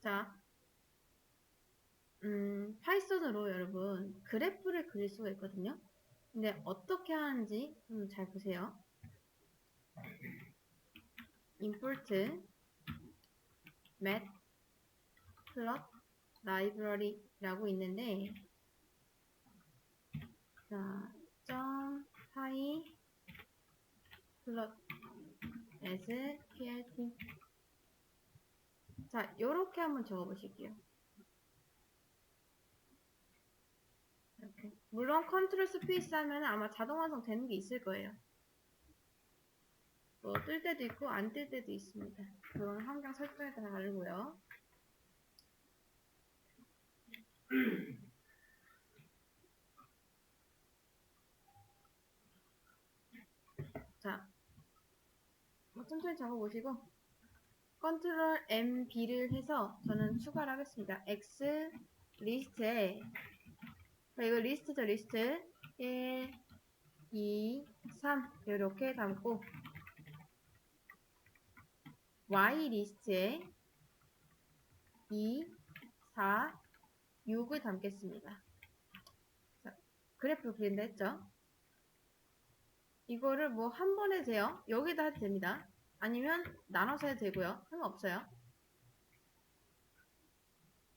자, 파이썬으로 여러분 그래프를 그릴 수가 있거든요. 근데 어떻게 하는지 잘 보세요. import matplotlibраry라고 있는데, 자, .py plot as plt. 자, 요렇게 한번 적어보실게요. 이렇게. 물론 컨트롤 스페이스 하면 아마 자동 완성 되는 게 있을 거예요. 뭐 뜰 때도 있고 안 뜰 때도 있습니다. 그건 환경 설정에 따라 다르고요. 자, 천천히 적어보시고 컨트롤 MB를 해서 저는 추가를 하겠습니다. X 리스트에, 이거 리스트죠, 리스트 1, 2, 3 이렇게 담고, Y 리스트에 2, 4, 6을 담겠습니다. 자, 그래프를 그린다 했죠? 이거를 뭐 한 번 해도 돼요. 여기다 해도 됩니다. 아니면 나눠서 해도 되고요. 상관없어요.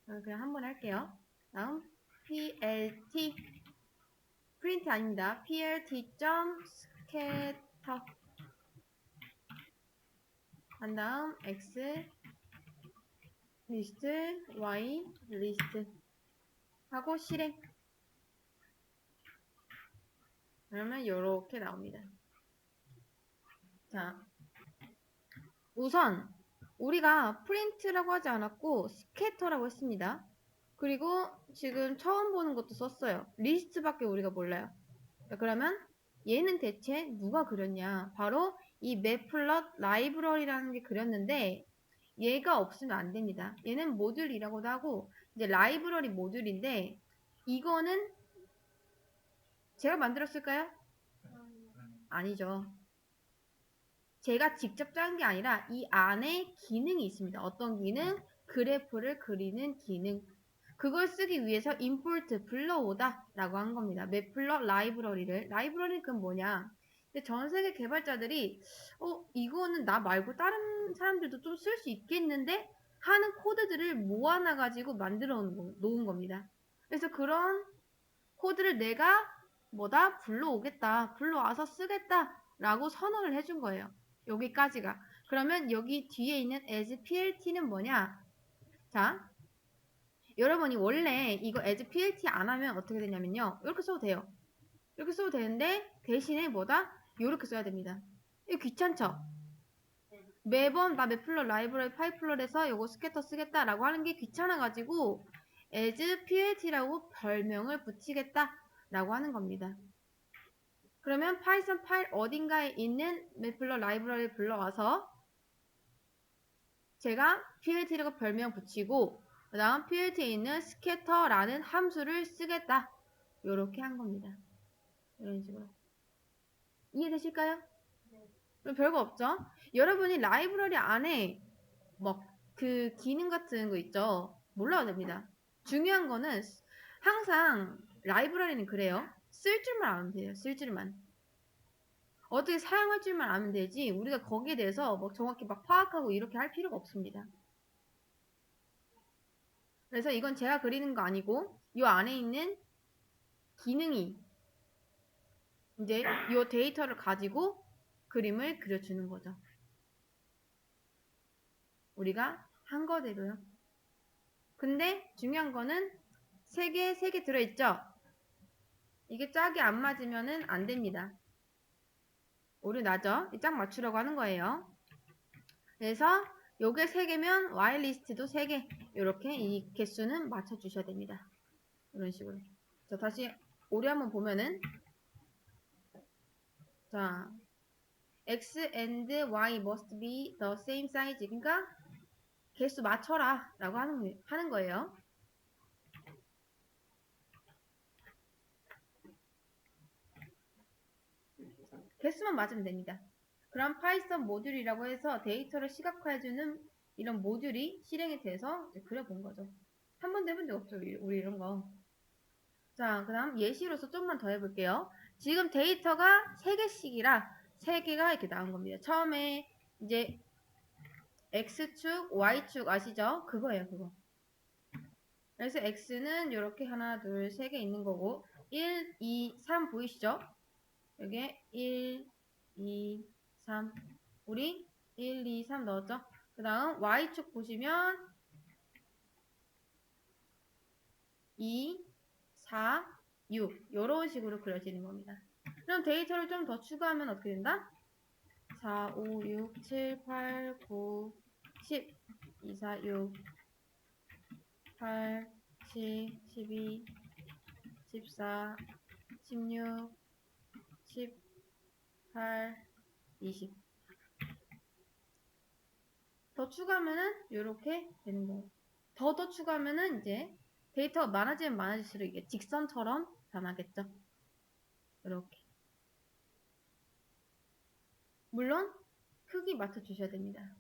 그냥 한 번 할게요. 다음 plt 프린트 아닙니다. plt.scatter 한 다음 x 리스트 y 리스트 하고 실행. 그러면 이렇게 나옵니다. 자, 우선 우리가 프린트라고 하지 않았고 스캐터라고 했습니다. 그리고 지금 처음 보는 것도 썼어요. 리스트밖에 우리가 몰라요. 자, 그러면 얘는 대체 누가 그렸냐? 바로 이 매플럿 라이브러리라는 게 그렸는데, 얘가 없으면 안 됩니다. 얘는 모듈이라고도 하고 이제 라이브러리 모듈인데, 이거는 제가 만들었을까요? 아니죠. 제가 직접 짠 게 아니라 이 안에 기능이 있습니다. 어떤 기능? 그래프를 그리는 기능. 그걸 쓰기 위해서 import 불러오다 라고 한 겁니다. 매플럿 라이브러리를. 라이브러리는 그건 뭐냐? 근데 전 세계 개발자들이 이거는 나 말고 다른 사람들도 좀 쓸 수 있겠는데 하는 코드들을 모아놔가지고 만들어 놓은 겁니다. 그래서 그런 코드를 내가 불러오겠다, 불러와서 쓰겠다 라고 선언을 해준 거예요. 여기까지가. 그러면 여기 뒤에 있는 as plt는 뭐냐? 자, 여러분이 원래 이거 as plt 안 하면 어떻게 되냐면요, 이렇게 써도 돼요. 이렇게 써도 되는데 대신에 이렇게 써야 됩니다. 이거 귀찮죠? 매번 나 매플럿 라이브러리 파이플럿에서 요거 스캐터 쓰겠다 라고 하는 게 귀찮아가지고 as plt라고 별명을 붙이겠다 라고 하는 겁니다. 그러면 파이썬 파일 어딘가에 있는 매플럿 라이브러리를 불러와서 제가 plt라고 별명 붙이고, 그 다음 plt에 있는 scatter라는 함수를 쓰겠다. 요렇게 한 겁니다. 이런 식으로. 이해되실까요? 별거 없죠? 여러분이 라이브러리 안에 그 기능 같은 거 있죠? 몰라도 됩니다. 중요한 거는 항상 라이브러리는 그래요. 쓸 줄만 알면 돼요. 쓸 줄만. 어떻게 사용할 줄만 알면 되지 우리가 거기에 대해서 정확히 파악하고 이렇게 할 필요가 없습니다. 그래서 이건 제가 그리는 거 아니고 이 안에 있는 기능이 이제 이 데이터를 가지고 그림을 그려주는 거죠. 우리가 한 거대로요. 근데 중요한 거는 3개 들어있죠? 이게 짝이 안 맞으면은 안 됩니다. 오류 나죠? 짝 맞추려고 하는 거예요. 그래서 요게 3개면 while 리스트도 3개. 이렇게 이 개수는 맞춰주셔야 됩니다. 이런 식으로. 자, 다시 오류 한번 보면은, 자, x and y must be the same size. 그러니까 개수 맞춰라 라고 하는 거예요. 개수만 맞으면 됩니다. 그럼 파이썬 모듈이라고 해서 데이터를 시각화해주는 이런 모듈이 실행이 돼서 이제 그려본 거죠. 한 번도 해본 적 없죠, 우리 이런 거. 자, 그 다음 예시로서 좀만 더 해볼게요. 지금 데이터가 3개씩이라 3개가 이렇게 나온 겁니다. 처음에 이제 X축, Y축 아시죠? 그거예요, 그거. 그래서 X는 이렇게 하나, 둘, 3개 있는 거고 1, 2, 3 보이시죠? 여기에 1, 2, 3 우리 1, 2, 3 넣었죠? 그 다음 Y축 보시면 2, 4, 6 이런 식으로 그려지는 겁니다. 그럼 데이터를 좀 더 추가하면 어떻게 된다? 4, 5, 6, 7, 8, 9, 10 2, 4, 6 8, 10, 12 14, 16 18, 20 더 추가하면은 이렇게 되는 거예요. 더 추가하면은 이제 데이터가 많아지면 많아질수록 이게 직선처럼 변하겠죠. 이렇게. 물론 크기 맞춰 주셔야 됩니다.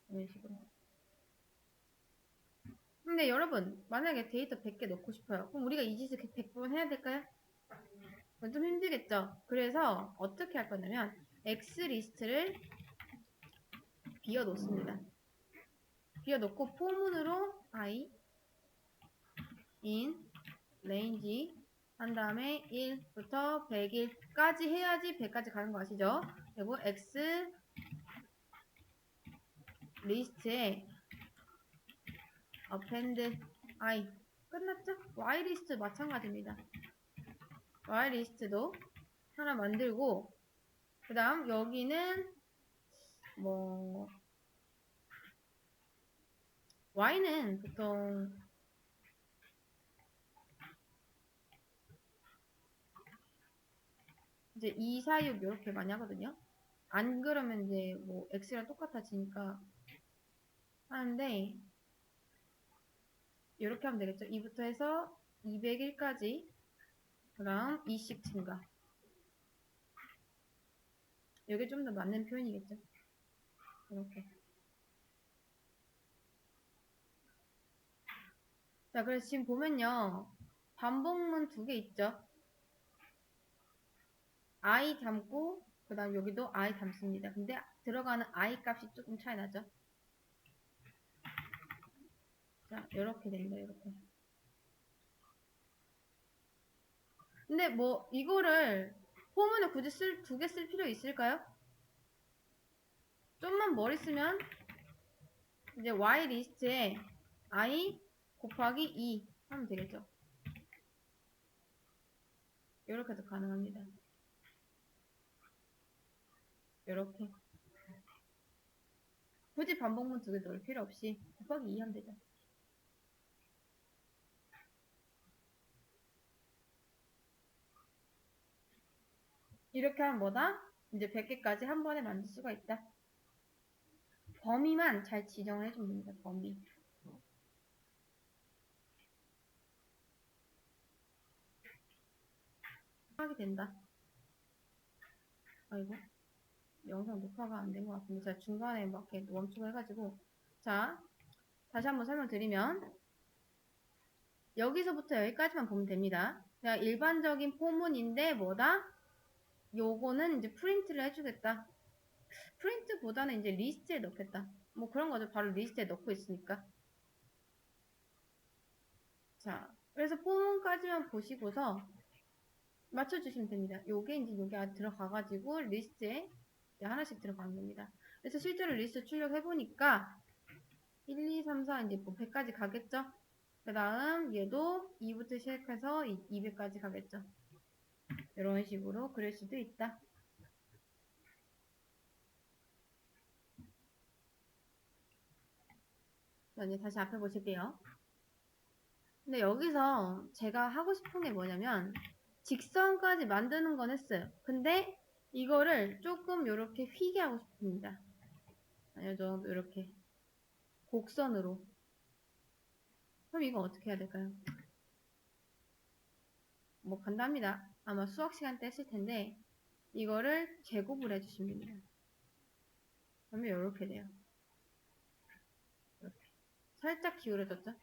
이런 식으로. 근데 여러분 만약에 데이터 100개 넣고 싶어요. 그럼 우리가 이 짓을 100번 해야 될까요? 그건 좀 힘들겠죠. 그래서 어떻게 할 거냐면 X 리스트를 비워 놓습니다. 비워 놓고 포문으로 I in range 한 다음에 1부터 100일까지 해야지 100까지 가는 거 아시죠? 그리고 X 리스트에 append I 끝났죠? Y 리스트 마찬가지입니다. Y 리스트도 하나 만들고 그 다음 여기는 뭐 Y는 보통 이제 2, 4, 6 이렇게 많이 하거든요. 안 그러면 이제 뭐 X랑 똑같아지니까 하는데 이렇게 하면 되겠죠. 2부터 해서 200일까지 그 다음 2씩 증가. 이게 좀 더 맞는 표현이겠죠. 이렇게. 자, 그래서 지금 보면요. 반복문 2개 있죠. I 담고 그 다음 여기도 I 담습니다. 근데 들어가는 I 값이 조금 차이 나죠. 자, 이렇게 됩니다. 이렇게. 근데 뭐 이거를 포문을 굳이 2개 쓸 필요 있을까요? 좀만 머리 쓰면 이제 Y 리스트에 I 곱하기 2 하면 되겠죠. 이렇게도 가능합니다. 이렇게. 굳이 반복문 2개 넣을 필요 없이 곱하기 2 하면 되죠. 이렇게 하면 뭐다? 이제 100개까지 한 번에 만들 수가 있다. 범위만 잘 지정을 해주면 됩니다. 범위. 하게 된다. 아이고. 영상 녹화가 안 된 것 같은데 제가 중간에 막 이렇게 멈추고 해가지고 자 다시 한번 설명드리면 여기서부터 여기까지만 보면 됩니다. 자 일반적인 포문인데 뭐다? 요거는 이제 프린트를 해주겠다. 프린트보다는 이제 리스트에 넣겠다. 뭐 그런 거죠. 바로 리스트에 넣고 있으니까. 자 그래서 포문까지만 보시고서 맞춰주시면 됩니다. 요게 이제 여기 안에 들어가가지고 리스트에 하나씩 들어가는 겁니다. 그래서 실제로 리스트 출력해보니까 1, 2, 3, 4 이제 뭐 100까지 가겠죠? 그 다음 얘도 2부터 시작해서 200까지 가겠죠? 이런 식으로 그릴 수도 있다. 자, 이제 다시 앞에 보실게요. 근데 여기서 제가 하고 싶은 게 뭐냐면 직선까지 만드는 건 했어요. 근데 이거를 조금 이렇게 휘게 하고 싶습니다. 이 정도 이렇게 곡선으로. 그럼 이거 어떻게 해야 될까요? 뭐 간단합니다. 아마 수학 시간 때 했을 텐데 이거를 제곱을 해주시면 됩니다. 그러면 이렇게 돼요. 살짝 기울어졌죠?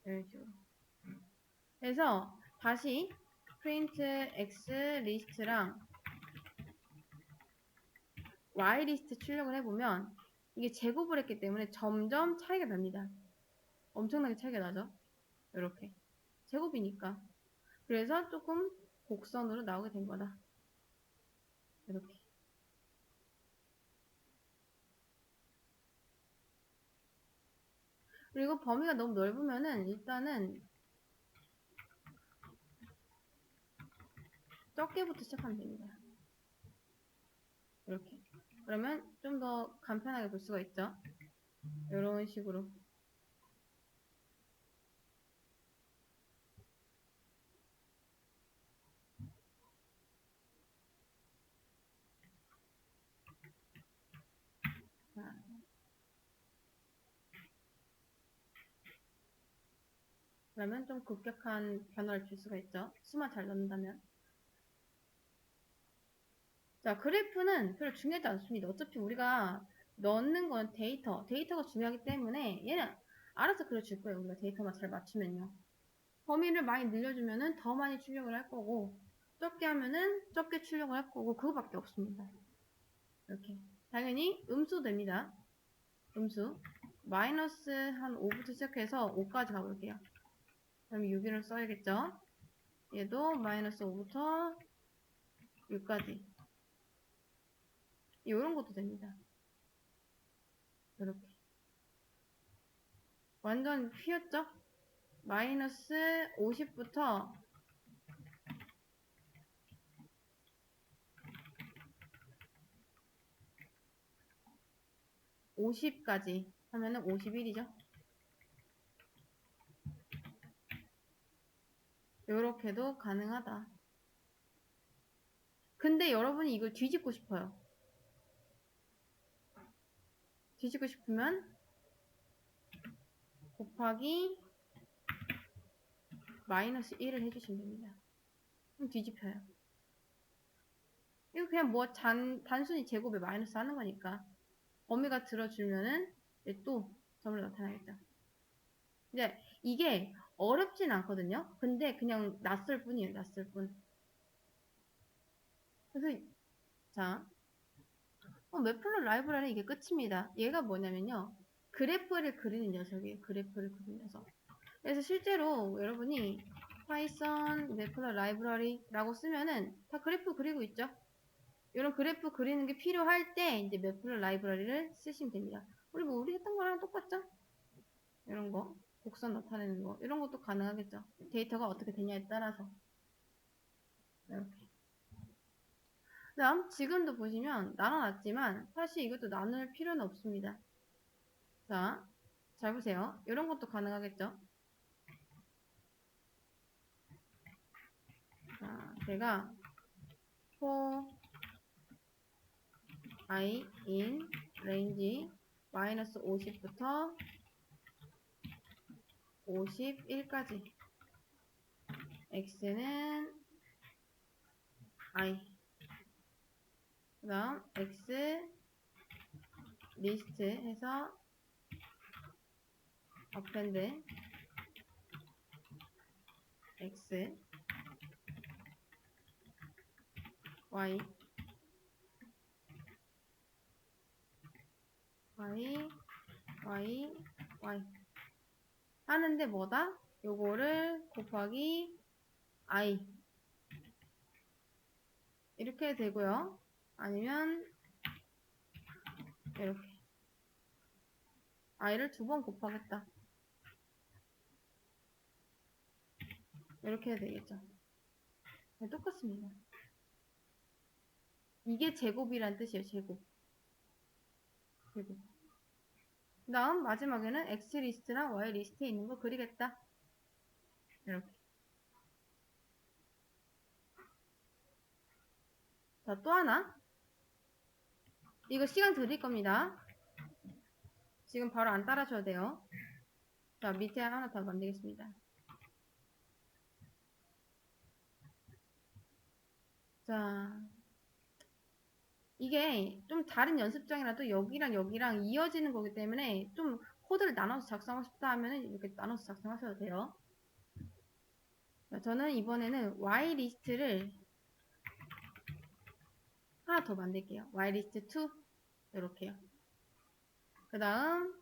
이런 식으로. 그래서 다시 print x 리스트랑 y 리스트 출력을 해보면 이게 제곱을 했기 때문에 점점 차이가 납니다. 엄청나게 차이가 나죠? 이렇게 제곱이니까. 그래서 조금 곡선으로 나오게 된 거다. 이렇게. 그리고 범위가 너무 넓으면은 일단은 적게부터 시작하면 됩니다. 이렇게. 그러면 좀 더 간편하게 볼 수가 있죠. 이런 식으로. 자, 그러면 좀 급격한 변화를 줄 수가 있죠. 수만 잘 넣는다면. 자, 그래프는 별로 중요하지 않습니다. 어차피 우리가 넣는 건 데이터가 중요하기 때문에 얘는 알아서 그려줄 거예요. 우리가 데이터만 잘 맞추면요. 범위를 많이 늘려주면은 더 많이 출력을 할 거고, 적게 하면은 적게 출력을 할 거고, 그거밖에 없습니다. 이렇게. 당연히 음수 됩니다. 음수. 마이너스 한 5부터 시작해서 5까지 가볼게요. 그럼 6을 써야겠죠? 얘도 마이너스 5부터 6까지. 이런 것도 됩니다. 이렇게. 완전 휘었죠? 마이너스 50부터 50까지 하면은 51이죠? 요렇게도 가능하다. 근데 여러분이 이걸 뒤집고 싶어요. 뒤집고 싶으면 곱하기 마이너스 1을 해주시면 됩니다. 그럼 뒤집혀요. 이거 그냥 뭐 단순히 제곱에 마이너스 하는 거니까 범위가 들어주면은 또 점으로 나타나겠죠. 이제 이게 어렵진 않거든요. 근데 그냥 낯설 뿐이에요. 낯설 뿐. 그래서 자, 맵플롯 라이브러리 이게 끝입니다. 얘가 뭐냐면요. 그래프를 그리는 녀석이에요. 그래프를 그리는 녀석. 그래서 실제로 여러분이 파이썬 맵플롯 라이브러리라고 쓰면은 다 그래프 그리고 있죠. 이런 그래프 그리는 게 필요할 때 이제 맵플롯 라이브러리를 쓰시면 됩니다. 우리 했던 거랑 똑같죠? 이런 거 곡선 나타내는 거 이런 것도 가능하겠죠. 데이터가 어떻게 되냐에 따라서 이렇게. 그다음 지금도 보시면 나눠놨지만 사실 이것도 나눌 필요는 없습니다. 자, 잘 보세요. 이런 것도 가능하겠죠. 자, 제가 for i in range 마이너스 50부터 51까지 x는 i 그 다음 x 리스트 해서 append x y y 하는데 뭐다? 요거를 곱하기 i 이렇게 되고요. 아니면 이렇게 i를 2번 곱하겠다. 이렇게 해야 되겠죠. 네, 똑같습니다. 이게 제곱이란 뜻이에요. 제곱. 그 다음 마지막에는 x 리스트랑 y 리스트에 있는 거 그리겠다. 이렇게. 자, 또 하나. 이거 시간 드릴 겁니다. 지금 바로 안 따라줘야 돼요. 자, 밑에 하나 더 만들겠습니다. 자, 이게 좀 다른 연습장이라도 여기랑 여기랑 이어지는 거기 때문에 좀 코드를 나눠서 작성하고 싶다 하면은 이렇게 나눠서 작성하셔도 돼요. 저는 이번에는 Y 리스트를 하나 더 만들게요. Y 리스트 2 이렇게요. 그 다음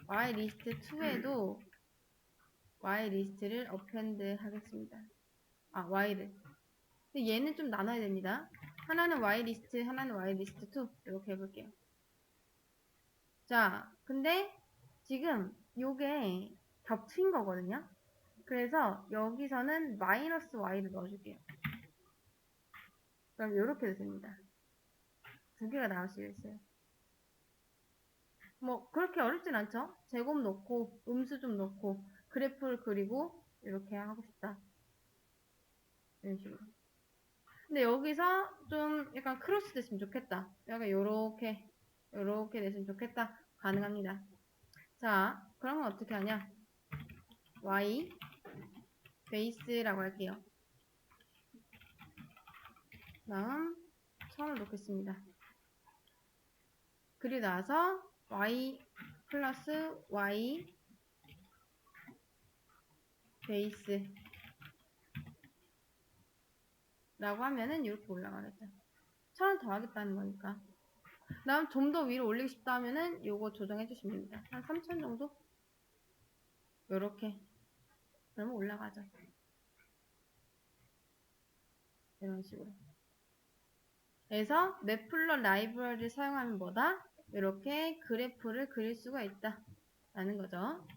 Y 리스트 2에도 Y 리스트를 append 하겠습니다. Y를. 근데 얘는 좀 나눠야 됩니다. 하나는 Y 리스트, 하나는 Y 리스트 2 이렇게 해볼게요. 자, 근데 지금 요게 겹친 거거든요. 그래서 여기서는 마이너스 Y를 넣어줄게요. 그럼 이렇게 됩니다. 두 개가 나올 수 있어요. 뭐 그렇게 어렵진 않죠? 제곱 넣고 음수 좀 넣고 그래프를 그리고 이렇게 하고 싶다. 이런 식으로. 근데 여기서 좀 약간 크로스 됐으면 좋겠다. 약간 요렇게 됐으면 좋겠다. 가능합니다. 자, 그러면 어떻게 하냐? Y 베이스라고 할게요. 다음 1000을 놓겠습니다. 그리고 나서 Y 플러스 Y 베이스 라고 하면은 이렇게 올라가겠죠. 1000을 더하겠다는 거니까. 다음 좀 더 위로 올리고 싶다 하면은 요거 조정해 주시면 됩니다. 한 3000 정도? 요렇게. 그러면 올라가죠. 이런 식으로. 그래서 맵플러 라이브러리를 사용하면 뭐다? 이렇게 그래프를 그릴 수가 있다. 라는 거죠.